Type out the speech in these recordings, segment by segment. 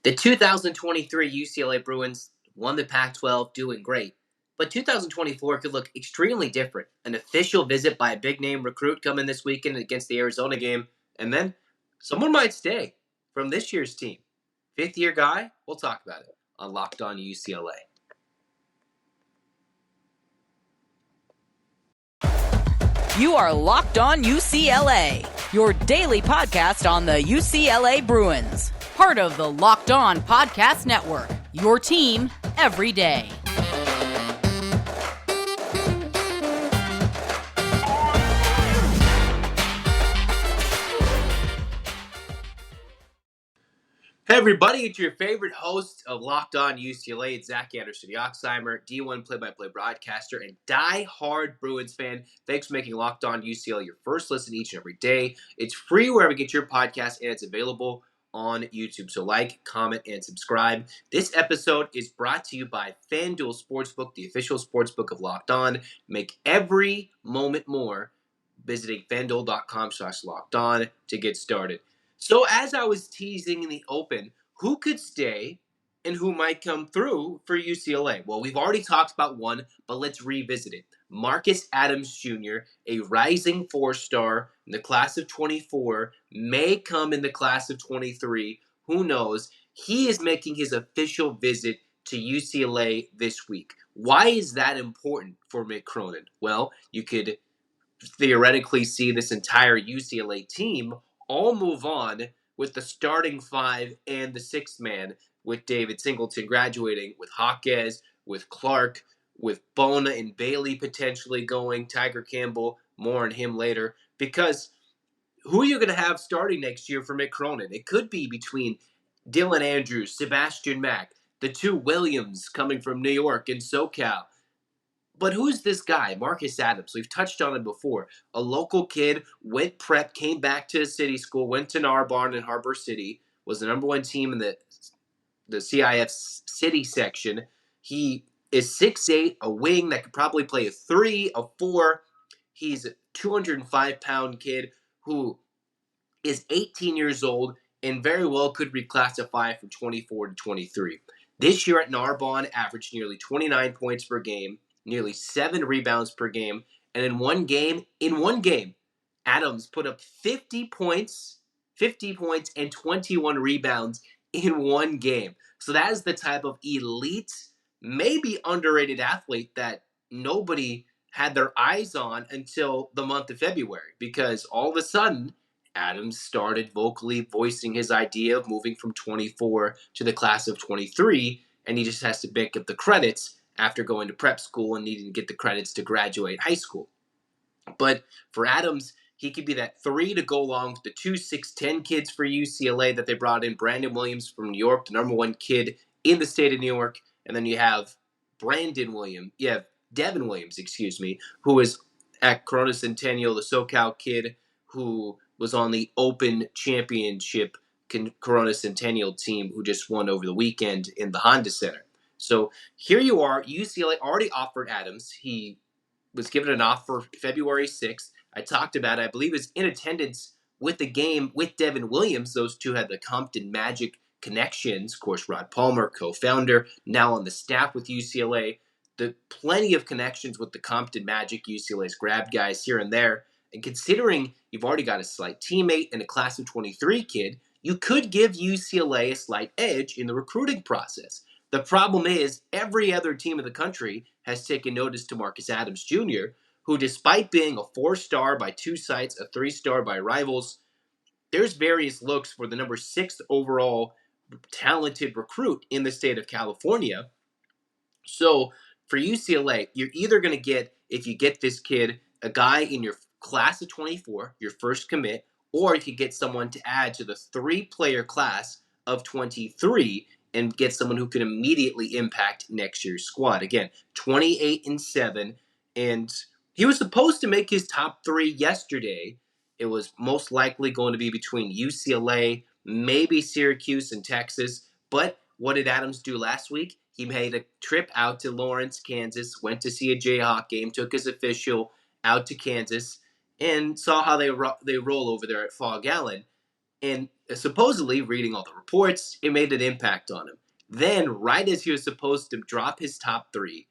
The 2023 UCLA Bruins won the Pac-12, doing great. But 2024 could look extremely different. An official visit by a big-name recruit coming this weekend against the Arizona game, and then someone might stay from this year's team. Fifth-year guy? We'll talk about it on Locked On UCLA. You are Locked On UCLA, your daily podcast on the UCLA Bruins. Part of the Locked On Podcast Network, your team every day. Hey everybody, it's your favorite host of Locked On UCLA. It's Zach Anderson-Yoxsimer, D1 play-by-play broadcaster and die-hard Bruins fan. Thanks for making Locked On UCLA your first listen each and every day. It's free wherever you get your podcast, and it's available on YouTube. So like, comment, and subscribe. This episode is brought to you by FanDuel Sportsbook, the official sportsbook of Locked On. Make every moment more visiting FanDuel.com/LockedOn to get started. So as I was teasing in the open, who could stay and who might come through for UCLA? Well, we've already talked about one, but let's revisit it. Marcus Adams Jr., a rising four-star in the class of 24, may come in the class of 23. Who knows? He is making his official visit to UCLA this week. Why is that important for Mick Cronin? Well, you could theoretically see this entire UCLA team all move on with the starting five and the sixth man, with David Singleton graduating, with Jaquez, with Clark, with Bona and Bailey potentially going, Tyger Campbell, more on him later. Because who are you going to have starting next year for Mick Cronin? It could be between Dylan Andrews, Sebastian Mack, the two Williams coming from New York and SoCal. But who's this guy, Marcus Adams? We've touched on him before. A local kid, went prep, came back to his city school, went to Narbonne in Harbor City, was the number one team in the CIF city section. He is 6'8", a wing that could probably play a 3, a 4. He's a 205-pound kid who is 18 years old and very well could reclassify from 24 to 23. This year at Narbonne, averaged nearly 29 points per game, nearly 7 rebounds per game, and in one game, Adams put up 50 points and 21 rebounds in one game. So that is the type of elite, maybe underrated athlete that nobody had their eyes on until the month of February, because all of a sudden, Adams started vocally voicing his idea of moving from 24 to the class of 23, and he just has to pick up the credits after going to prep school and needing to get the credits to graduate high school. But for Adams, he could be that 3 to go along with the 2 6'10" kids for UCLA that they brought in. Brandon Williams from New York, the number one kid in the state of New York. And then you have Devin Williams, who is at Corona Centennial, the SoCal kid who was on the Open Championship Corona Centennial team who just won over the weekend in the Honda Center. So here you are. UCLA already offered Adams. He was given an offer February 6th. I talked about it. I believe is in attendance with the game with Devin Williams. Those two had the Compton Magic connections. Of course, Rod Palmer, co-founder, now on the staff with UCLA. Plenty of connections with the Compton Magic. UCLA's grabbed guys here and there. And considering you've already got a slight teammate and a class of 23 kid, you could give UCLA a slight edge in the recruiting process. The problem is every other team in the country has taken notice to Marcus Adams Jr., who, despite being a 4-star by 2 sites, a 3-star by rivals, there's various looks for the number 6 overall talented recruit in the state of California. So for UCLA, you're either going to get, if you get this kid, a guy in your class of 24, your first commit, or you could get someone to add to the 3-player class of 23 and get someone who can immediately impact next year's squad. Again, 28-7, and he was supposed to make his top 3 yesterday. It was most likely going to be between UCLA, maybe Syracuse and Texas. But what did Adams do last week? He made a trip out to Lawrence, Kansas, went to see a Jayhawk game, took his official out to Kansas, and saw how they roll over there at Fog Allen. And supposedly, reading all the reports, it made an impact on him. Then, right as he was supposed to drop his top three,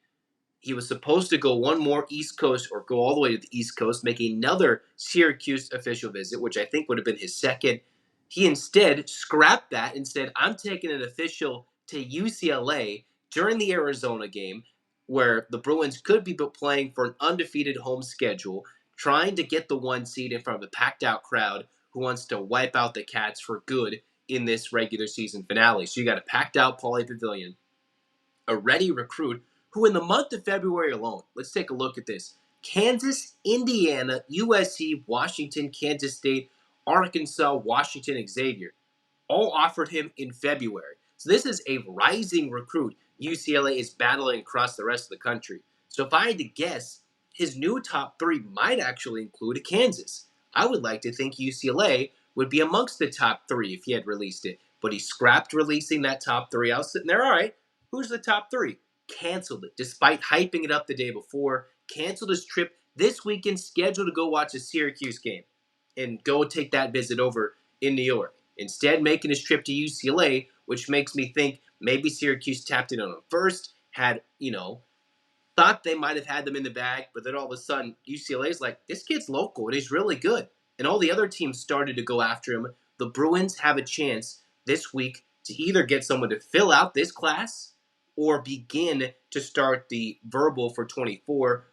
he was supposed to go one more East Coast or go all the way to the East Coast, make another Syracuse official visit, which I think would have been his second. He instead scrapped that and said, I'm taking an official to UCLA during the Arizona game, where the Bruins could be playing for an undefeated home schedule, trying to get the 1 seed in front of a packed out crowd who wants to wipe out the Cats for good in this regular season finale. So you got a packed out Pauley Pavilion, a ready recruit who in the month of February alone, let's take a look at this. Kansas, Indiana, USC, Washington, Kansas State, Arkansas, Washington, Xavier all offered him in February. So this is a rising recruit UCLA is battling across the rest of the country. So if I had to guess, his new top three might actually include a Kansas. I would like to think UCLA would be amongst the top three if he had released it. But he scrapped releasing that top three. I was sitting there, all right, who's the top three? Canceled it, despite hyping it up the day before. Canceled his trip this weekend, scheduled to go watch a Syracuse game and go take that visit over in New York. Instead, making his trip to UCLA, which makes me think maybe Syracuse tapped in on him first, had, thought they might have had them in the bag, but then all of a sudden, UCLA's like, this kid's local and he's really good. And all the other teams started to go after him. The Bruins have a chance this week to either get someone to fill out this class or begin to start the verbal for 24.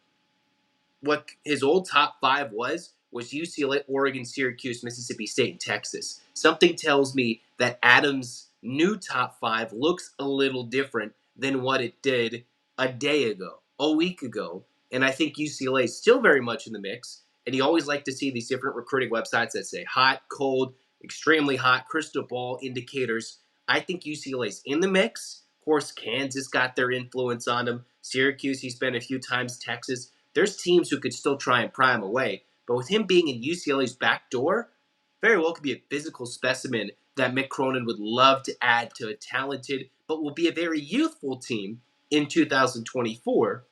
What his old top five was UCLA, Oregon, Syracuse, Mississippi State, and Texas. Something tells me that Adams' new top five looks a little different than what it did a day ago, a week ago. And I think UCLA is still very much in the mix. And you always like to see these different recruiting websites that say hot, cold, extremely hot, crystal ball indicators. I think UCLA's in the mix. Of course, Kansas got their influence on them. Syracuse, he's been a few times. Texas. There's teams who could still try and pry him away. But with him being in UCLA's back door, very well could be a physical specimen that Mick Cronin would love to add to a talented, but will be a very youthful team in 2024,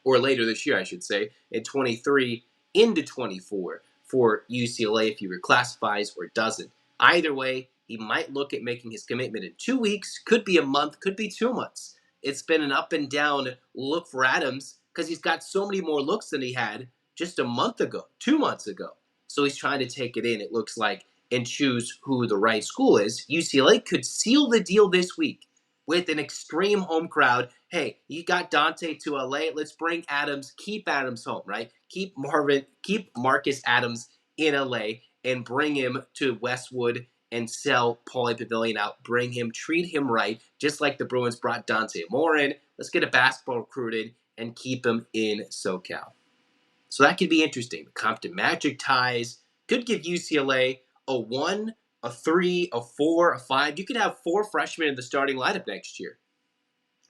or later this year, I should say, in 23 into 24 for UCLA if he reclassifies or doesn't. Either way, he might look at making his commitment in 2 weeks, could be a month, could be 2 months. It's been an up and down look for Adams because he's got so many more looks than he had just a month ago, 2 months ago. So he's trying to take it in, it looks like, and choose who the right school is. UCLA could seal the deal this week with an extreme home crowd. Hey, you got Dante to LA. Let's bring Adams, keep Adams home, right? Keep Marcus Adams in LA and bring him to Westwood and sell Pauley Pavilion out. Bring him, treat him right, just like the Bruins brought Dante Moore in. Let's get a basketball recruited and keep him in SoCal. So that could be interesting. The Compton Magic ties could give UCLA a 1, a 3, a 4, a 5. You could have 4 freshmen in the starting lineup next year.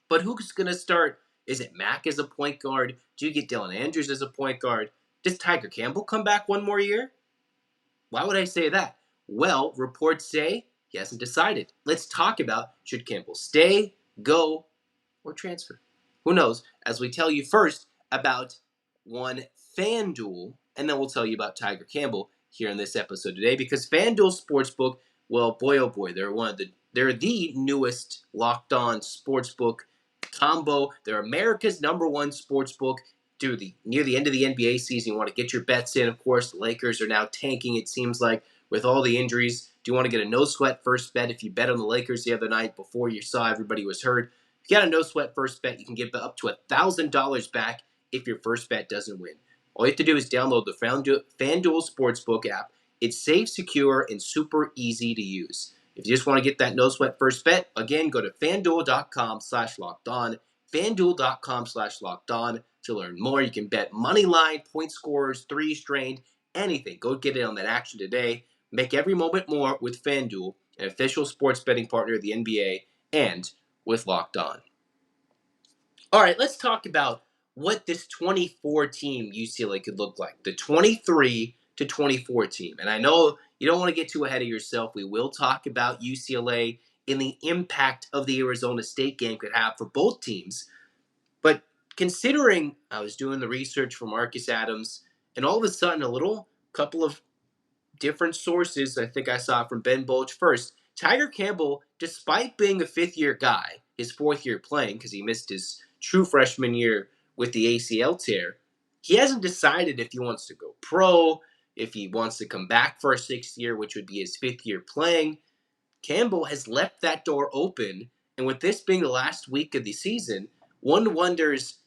But who's going to start? Is it Mack as a point guard? Do you get Dylan Andrews as a point guard? Does Tyger Campbell come back one more year? Why would I say that? Well, reports say he hasn't decided. Let's talk about, should Campbell stay, go, or transfer? Who knows? As we tell you first about one FanDuel, and then we'll tell you about Tyger Campbell here in this episode today, because FanDuel Sportsbook, well, boy oh boy, they're the newest Locked On Sportsbook combo. They're America's #1 sportsbook. Near the end of the NBA season, you want to get your bets in. Of course, the Lakers are now tanking, it seems like, with all the injuries. Do you want to get a no-sweat first bet? If you bet on the Lakers the other night before you saw everybody was hurt, if you got a no-sweat first bet, you can get up to $1,000 back if your first bet doesn't win. All you have to do is download the FanDuel Sportsbook app. It's safe, secure, and super easy to use. If you just want to get that no-sweat first bet, again, go to FanDuel.com/lockedon, FanDuel.com/lockedon to learn more. You can bet money line, point scorers, three strained, anything. Go get in on that action today. Make every moment more with FanDuel, an official sports betting partner of the NBA, and with Locked On. All right, let's talk about what this 24 team UCLA could look like. The 23 to 24 team. And I know you don't want to get too ahead of yourself. We will talk about UCLA and the impact of the Arizona State game could have for both teams. But considering I was doing the research for Marcus Adams, and all of a sudden a couple of different sources, I think I saw from Ben Bulge first, Tyger Campbell, despite being a fifth-year guy, his fourth year playing because he missed his true freshman year with the ACL tear, he hasn't decided if he wants to go pro, if he wants to come back for a sixth year, which would be his fifth year playing. Campbell has left that door open, and with this being the last week of the season, one wonders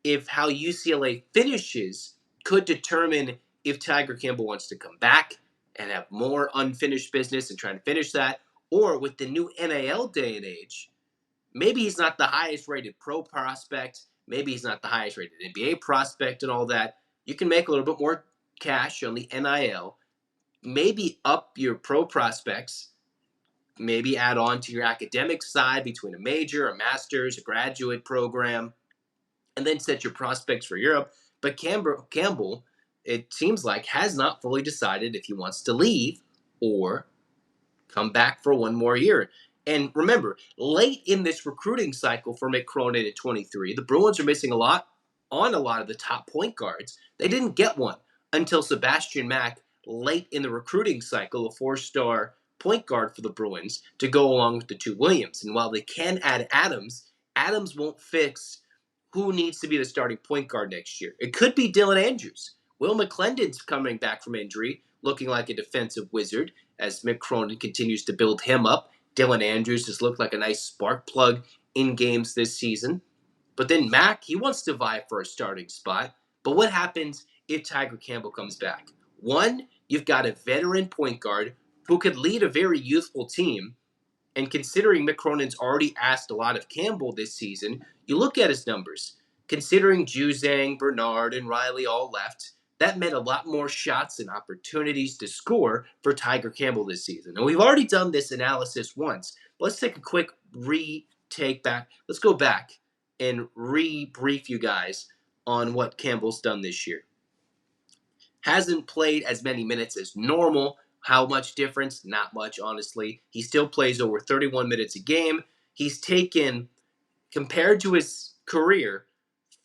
if how UCLA finishes could determine if Tyger Campbell wants to come back and have more unfinished business and try to finish that, or with the new NIL day and age, maybe he's not the highest rated pro prospect, maybe he's not the highest rated NBA prospect and all that. You can make a little bit more cash on the NIL, maybe up your pro prospects, maybe add on to your academic side between a major, a master's, a graduate program, and then set your prospects for Europe. But Campbell, it seems like, has not fully decided if he wants to leave or come back for one more year. And remember, late in this recruiting cycle for Mick Cronin at 23, the Bruins are missing a lot of the top point guards. They didn't get one until Sebastian Mack late in the recruiting cycle, a four-star point guard for the Bruins, to go along with the two Williams. And while they can add Adams, Adams won't fix who needs to be the starting point guard next year. It could be Dylan Andrews. Will McClendon's coming back from injury, looking like a defensive wizard as Mick Cronin continues to build him up. Dylan Andrews has looked like a nice spark plug in games this season. But then Mack, he wants to vie for a starting spot. But what happens if Tyger Campbell comes back? One, you've got a veteran point guard who could lead a very youthful team. And considering Mick Cronin's already asked a lot of Campbell this season, you look at his numbers. Considering Juzang, Bernard, and Riley all left, that meant a lot more shots and opportunities to score for Tyger Campbell this season. And we've already done this analysis once, but let's take a quick retake back. Let's go back and re-brief you guys on what Campbell's done this year. Hasn't played as many minutes as normal. How much difference? Not much, honestly. He still plays over 31 minutes a game. He's taken, compared to his career,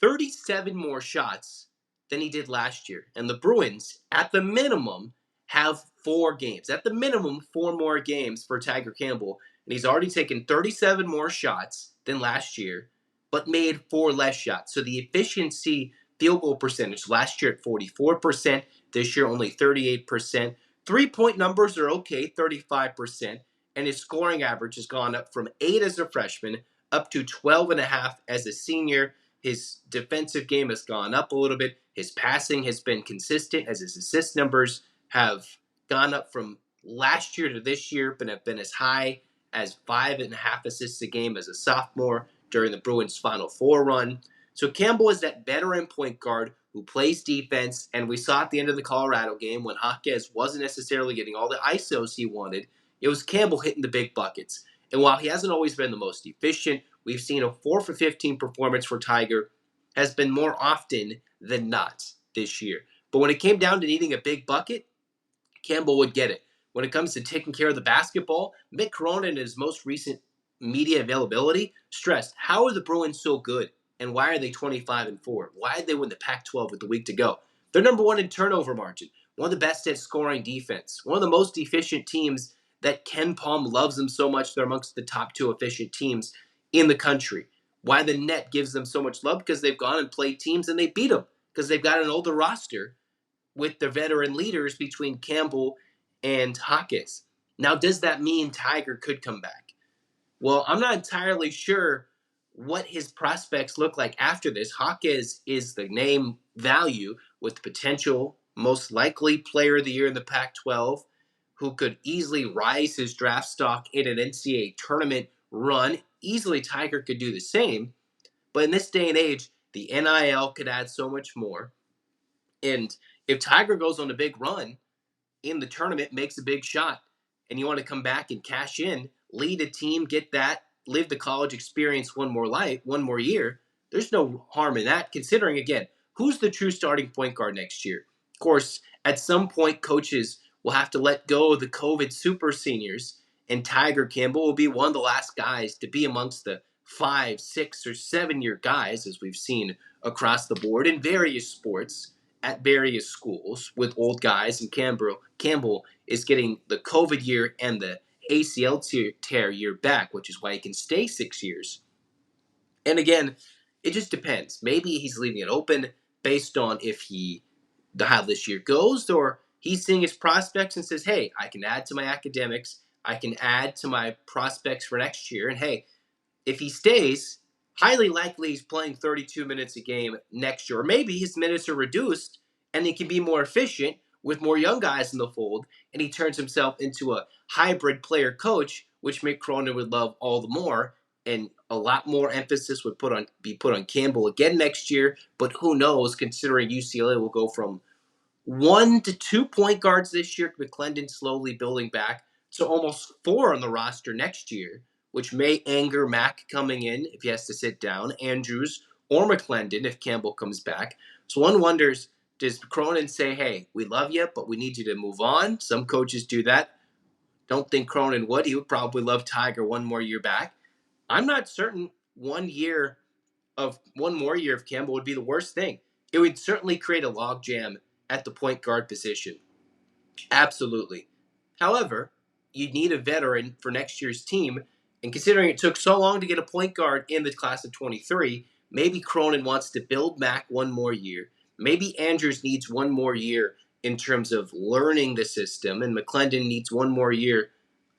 37 more shots than he did last year. And the Bruins, at the minimum, have 4 games. At the minimum, 4 more games for Tyger Campbell. And he's already taken 37 more shots than last year, but made 4 less shots. So the efficiency field goal percentage last year at 44%, this year only 38%. 3-point numbers are okay, 35%. And his scoring average has gone up from 8 as a freshman up to 12.5 as a senior. His defensive game has gone up a little bit. His passing has been consistent as his assist numbers have gone up from last year to this year, but have been as high as 5.5 assists a game as a sophomore during the Bruins' Final Four run. So Campbell is that veteran point guard who plays defense, and we saw at the end of the Colorado game when Jaquez wasn't necessarily getting all the ISOs he wanted, it was Campbell hitting the big buckets. And while he hasn't always been the most efficient, we've seen a 4 for 15 performance for Tyger has been more often than not this year. But when it came down to needing a big bucket, Campbell would get it. When it comes to taking care of the basketball, Mick Cronin in his most recent media availability stressed, how are the Bruins so good? And why are they 25-4? Why did they win the Pac-12 with the week to go? They're number 1 in turnover margin, one of the best at scoring defense, one of the most efficient teams that Ken Palm loves them so much. They're amongst the top 2 efficient teams in the country. Why the net gives them so much love? Because they've gone and played teams and they beat them. Because they've got an older roster with the veteran leaders between Campbell and Jaquez. Now, does that mean Tyger could come back? Well, I'm not entirely sure what his prospects look like after this. Jaquez is the name value with the potential most likely player of the year in the Pac-12 who could easily rise his draft stock in an NCAA tournament run. Easily Tyger could do the same. But in this day and age, the NIL could add so much more. And if Tyger goes on a big run in the tournament, makes a big shot, and you want to come back and cash in, lead a team, get that, live the college experience one more year, there's no harm in that, considering, again, who's the true starting point guard next year? Of course, at some point, coaches will have to let go of the COVID super seniors, and Tyger Campbell will be one of the last guys to be amongst the 5, 6, or 7-year guys, as we've seen across the board in various sports, at various schools with old guys, and Campbell is getting the COVID year and the ACL tear year back, which is why he can stay 6 years. And again, it just depends. Maybe he's leaving it open based on how this year goes, or he's seeing his prospects and says, hey, I can add to my academics, I can add to my prospects for next year, and hey, if he stays, highly likely he's playing 32 minutes a game next year. Or maybe his minutes are reduced and he can be more efficient with more young guys in the fold, and he turns himself into a hybrid player coach, which Mick Cronin would love all the more, and a lot more emphasis would be put on Campbell again next year. But who knows, considering UCLA will go from 1 to 2 point guards this year, McClendon slowly building back to almost 4 on the roster next year, which may anger Mac coming in if he has to sit down, Andrews or McClendon if Campbell comes back. So one wonders, does Cronin say, hey, we love you, but we need you to move on? Some coaches do that. Don't think Cronin would. He would probably love Tyger one more year back. I'm not certain one more year of Campbell would be the worst thing. It would certainly create a logjam at the point guard position. Absolutely. However, you need a veteran for next year's team, and considering it took so long to get a point guard in the class of 23, maybe Cronin wants to build Mac one more year. Maybe Andrews needs one more year in terms of learning the system, and McClendon needs one more year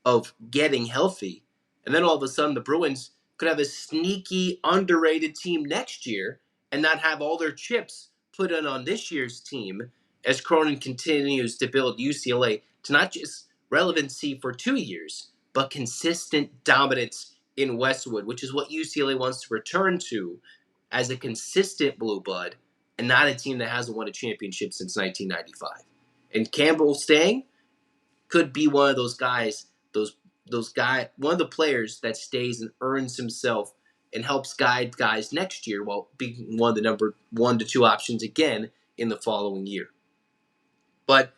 of getting healthy. And then all of a sudden the Bruins could have a sneaky, underrated team next year and not have all their chips put in on this year's team as Cronin continues to build UCLA to not just relevancy for 2 years, but consistent dominance in Westwood, which is what UCLA wants to return to as a consistent blue blood and not a team that hasn't won a championship since 1995. And Campbell staying could be one of those guys, one of the players that stays and earns himself and helps guide guys next year while being one of the number 1 to 2 options again in the following year. But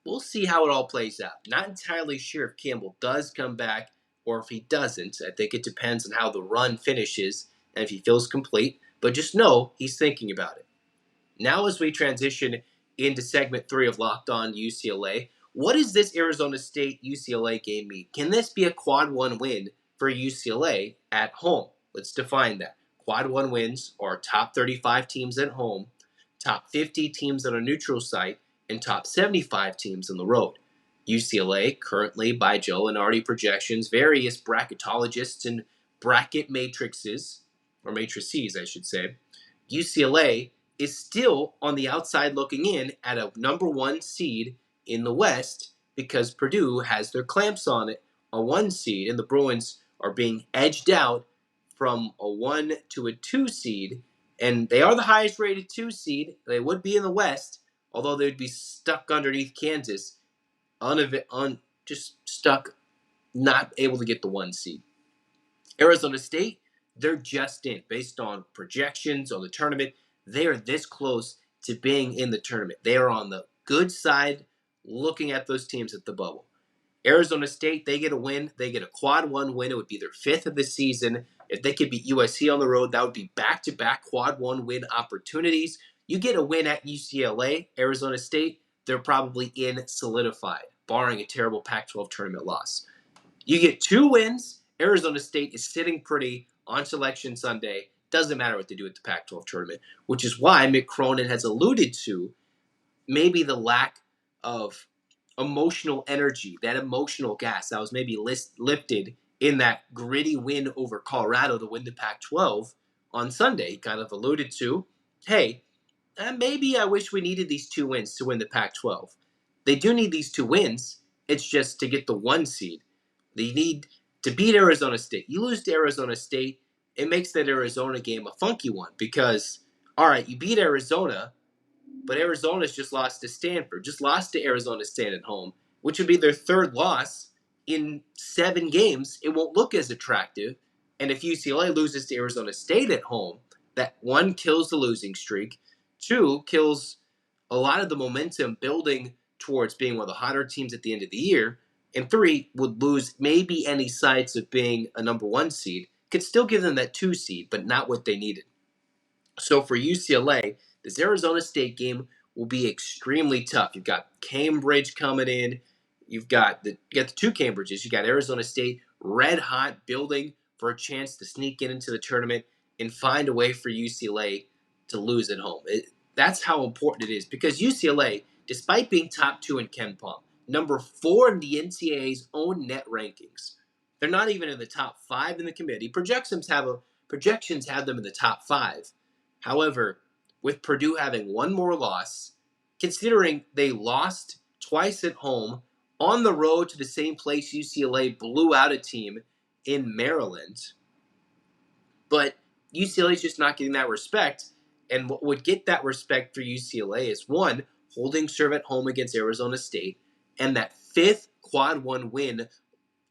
we'll see how it all plays out. Not entirely sure if Campbell does come back or if he doesn't. I think it depends on how the run finishes and if he feels complete. But just know he's thinking about it. Now as we transition into segment 3 of Locked On UCLA, what does this Arizona State-UCLA game mean? Can this be a quad 1 win for UCLA at home? Let's define that. Quad 1 wins are top 35 teams at home, top 50 teams on a neutral site, and top 75 teams on the road. UCLA, currently by Joe Lunardi projections, various bracketologists and bracket matrices, or matrices I should say, UCLA is still on the outside looking in at a number 1 seed in the West because Purdue has their clamps on it, a 1 seed, and the Bruins are being edged out from a 1 to a 2 seed, and they are the highest rated 2 seed. They would be in the West, although they'd be stuck underneath Kansas, just stuck, not able to get the 1 seed. Arizona State, they're just in. Based on projections on the tournament, they are this close to being in the tournament. They are on the good side looking at those teams at the bubble. Arizona State, they get a win. They get a quad 1 win. It would be their 5th of the season. If they could beat USC on the road, that would be back-to-back quad 1 win opportunities. You get a win at UCLA, Arizona State, they're probably in solidified, barring a terrible Pac-12 tournament loss. You get 2 wins, Arizona State is sitting pretty on Selection Sunday. Doesn't matter what they do at the Pac-12 tournament, which is why Mick Cronin has alluded to maybe the lack of emotional energy, that emotional gas that was maybe lifted in that gritty win over Colorado to win the Pac-12 on Sunday. He kind of alluded to, hey, maybe I wish we needed these 2 wins to win the Pac-12. They do need these 2 wins. It's just to get the 1 seed. They need to beat Arizona State. You lose to Arizona State, it makes that Arizona game a funky one because, all right, you beat Arizona, but Arizona's just lost to Stanford, just lost to Arizona State at home, which would be their 3rd loss in 7 games. It won't look as attractive. And if UCLA loses to Arizona State at home, that 1 kills the losing streak, 2 kills a lot of the momentum building towards being one of the hotter teams at the end of the year, and 3 would lose maybe any sights of being a number 1 seed. Could still give them that 2 seed, but not what they needed. So for UCLA, this Arizona State game will be extremely tough. You've got Cambridge coming in. You got the two Cambridges. You got Arizona State red hot, building for a chance to sneak into the tournament and find a way for UCLA to lose at home. That's how important it is, because UCLA, despite being top 2 in KenPom, number 4 in the NCAA's own net rankings, they're not even in the top 5 in the committee. Projections have them in the top 5. However, with Purdue having one more loss, considering they lost twice at home, on the road to the same place UCLA blew out a team in Maryland, but UCLA is just not getting that respect. And what would get that respect for UCLA is, one, holding serve at home against Arizona State, and that 5th quad 1 win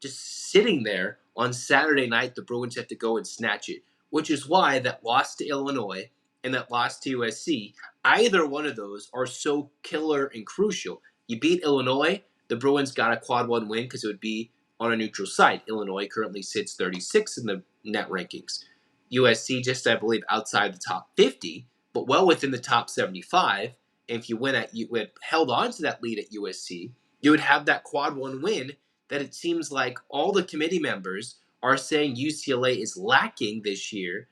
just sitting there on Saturday night. The Bruins have to go and snatch it, which is why that loss to Illinois and that loss to USC, either one of those are so killer and crucial. You beat Illinois, the Bruins got a quad 1 win because it would be on a neutral site. Illinois currently sits 36 in the net rankings. USC just, I believe, outside the top 50, but well within the top 75. And if you had held on to that lead at USC, you would have that quad 1 win that it seems like all the committee members are saying UCLA is lacking this year,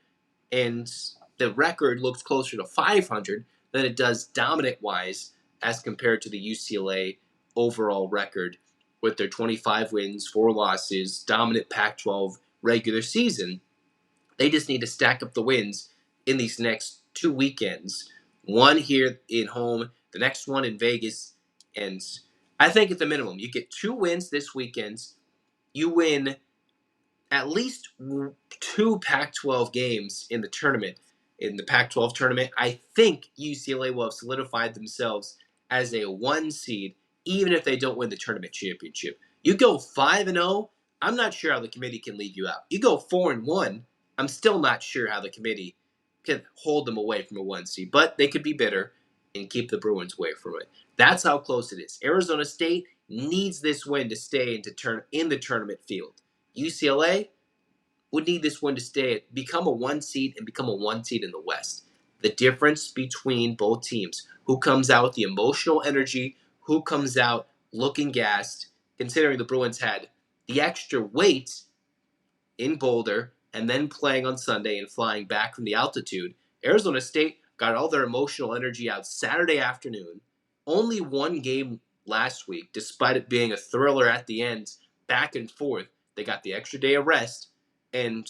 and the record looks closer to 500 than it does dominant-wise as compared to the UCLA overall record with their 25 wins, 4 losses, dominant Pac-12 regular season. They just need to stack up the wins in these next 2 weekends. One here in home, the next one in Vegas, and I think at the minimum, you get 2 wins this weekend. You win at least 2 Pac-12 games in the tournament. In the Pac-12 tournament, I think UCLA will have solidified themselves as a 1 seed, even if they don't win the tournament championship. You go 5-0, I'm not sure how the committee can leave you out. You go 4-1, I'm still not sure how the committee can hold them away from a 1 seed, but they could be bitter and keep the Bruins away from it. That's how close it is. Arizona State needs this win to stay in the tournament field. UCLA would need this win to become a 1 seed and become a 1 seed in the West. The difference between both teams, who comes out with the emotional energy, who comes out looking gassed, considering the Bruins had the extra weight in Boulder and then playing on Sunday and flying back from the altitude. Arizona State got all their emotional energy out Saturday afternoon. Only 1 game last week, despite it being a thriller at the end, back and forth. They got the extra day of rest and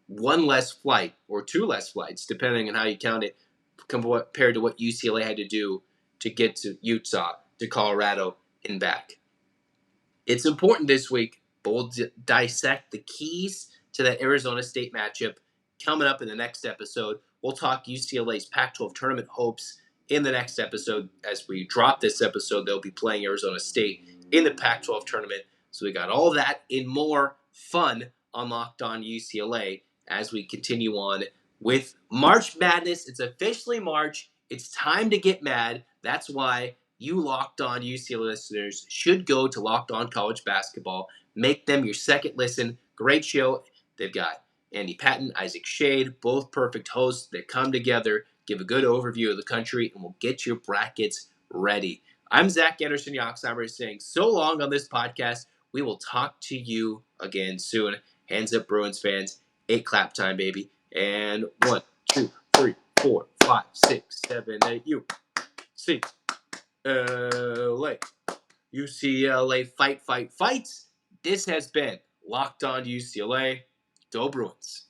1 less flight, or 2 less flights, depending on how you count it, compared to what UCLA had to do to get to Utah, to Colorado, and back. It's important this week, but we'll dissect the keys to that Arizona State matchup coming up in the next episode. We'll talk UCLA's Pac-12 tournament hopes in the next episode. As we drop this episode, they'll be playing Arizona State in the Pac-12 tournament. So we got all that and more fun on Locked On UCLA as we continue on with March Madness. It's officially March. It's time to get mad. That's why you Locked On UCLA listeners should go to Locked On College Basketball. Make them your second listen. Great show. They've got Andy Patton, Isaac Shade, both perfect hosts that come together, give a good overview of the country, and will get your brackets ready. I'm Zach Anderson-Yoxsimer saying so long on this podcast. We will talk to you again soon. Hands up, Bruins fans. 8 clap time, baby. And 1, 2, 3, 4, 5, 6, 7, 8. UCLA. UCLA fight, fight, fight. This has been Locked On UCLA. Go Bruins.